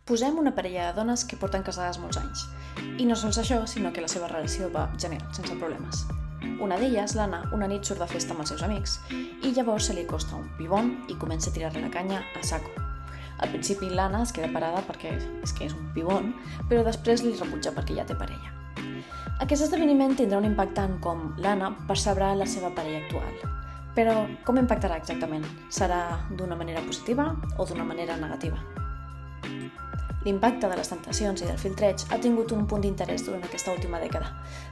Posem una parella de dones que porten casades molts anys. I no sols això, sinó que la seva relació va genial, sense problemes. Una d'elles, l'Anna, una nit surt de festa amb els seus amics i llavors se li acosta un pibon i comença a tirar-li la canya a saco. Al principi l'Anna es queda parada perquè és que és un pibon, però després li rebutja perquè ja té parella. Aquest esdeveniment tindrà un impacte en com l'Anna percebrà la seva parella actual. Però com impactarà exactament? Serà d'una manera positiva o d'una manera negativa? L'impacte de les tentacions i del filtreig ha tingut un punt d'interès durant aquesta última dècada.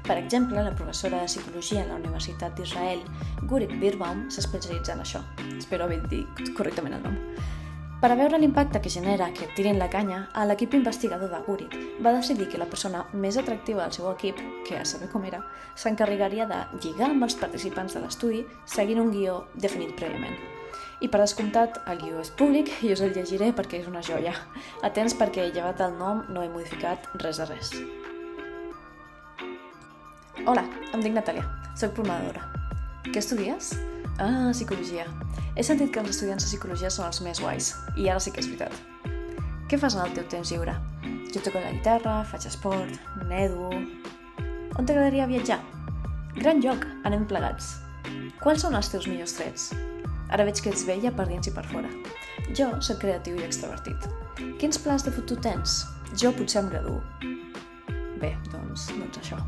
Per exemple, la professora de Psicologia a la Universitat d'Israel, Gurit Birbaum, s'especialitza en això. Espero haver dit correctament el nom. Per a veure l'impacte que genera que et tirin la canya, l'equip investigador de Gurit va decidir que la persona més atractiva del seu equip, que a saber com era, s'encarregaria de lligar amb els participants de l'estudi seguint un guió definit prèviament. I per descomptat, el guió és públic i us el llegiré perquè és una joia. Atents perquè, llevat el nom, no he modificat res de res. Hola, em dic Natàlia, soc programadora. Què estudies? Psicologia. He sentit que els estudiants de psicologia són els més guais, i ara sí que és veritat. Què fas en el teu temps lliure? Jo toco la guitarra, faig esport, nedo... On t'agradaria viatjar? Gran lloc, anem plegats. Quals són els teus millors trets? Ara veig que ets vella per dins i per fora. Jo soc creatiu i extrovertit. Quins plans de futur tens? Jo potser em graduo. Bé, doncs això.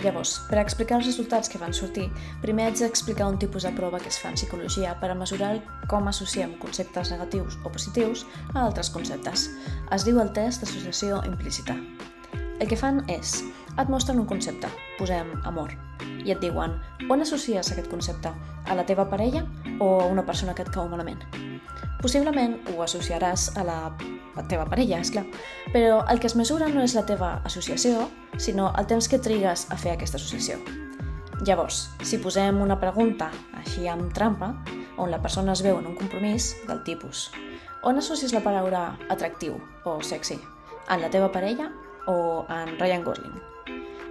Llavors, per explicar els resultats que van sortir, primer haig d'explicar un tipus de prova que es fa en psicologia per a mesurar com associem conceptes negatius o positius a altres conceptes. Es diu el test d'associació implícita. El que fan és, et mostren un concepte, posem amor, i et diuen on associes aquest concepte, a la teva parella o a una persona que et cau malament. Possiblement ho associaràs a la teva parella, esclar, però el que es mesura no és la teva associació, sinó el temps que trigues a fer aquesta associació. Llavors, si posem una pregunta així amb trampa, on la persona es veu en un compromís del tipus on associes la paraula atractiu o sexy, en la teva parella o en Ryan Gosling?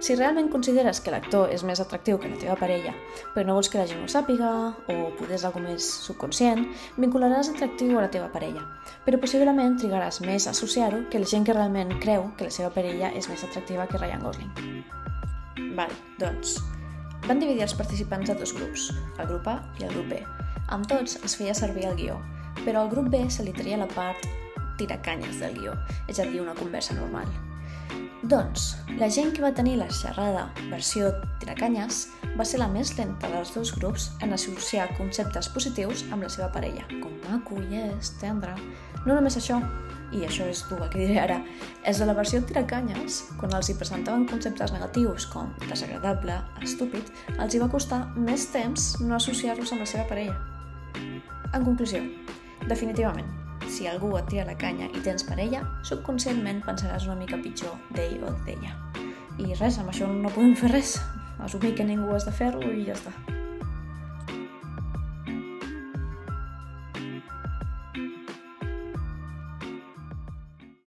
Si realment consideres que l'actor és més atractiu que la teva parella, però no vols que la gent ho sàpiga, o poder és alguna més subconscient, vincularàs atractiu a la teva parella, però possiblement trigaràs més a associar-ho que la gent que realment creu que la seva parella és més atractiva que Ryan Gosling. Doncs, van dividir els participants en dos grups, el grup A i el grup B. Amb tots es feia servir el guió, però al grup B se li treia la part tiracanyes del guió, és a dir, una conversa normal. Doncs, la gent que va tenir la xerrada versió tiracanyes va ser la més lenta dels dos grups en associar conceptes positius amb la seva parella, com maco, yes, tendre... No només això, i això és el que diré ara, és de la versió tiracanyes, quan els hi presentaven conceptes negatius com desagradable, estúpid, els hi va costar més temps no associar-los amb la seva parella. En conclusió, definitivament, si algú et tira la canya i tens parella, subconscientment pensaràs una mica pitjor d'ell o d'ella. I res, amb això no podem fer res. Assumir que ningú has de fer-ho i ja està.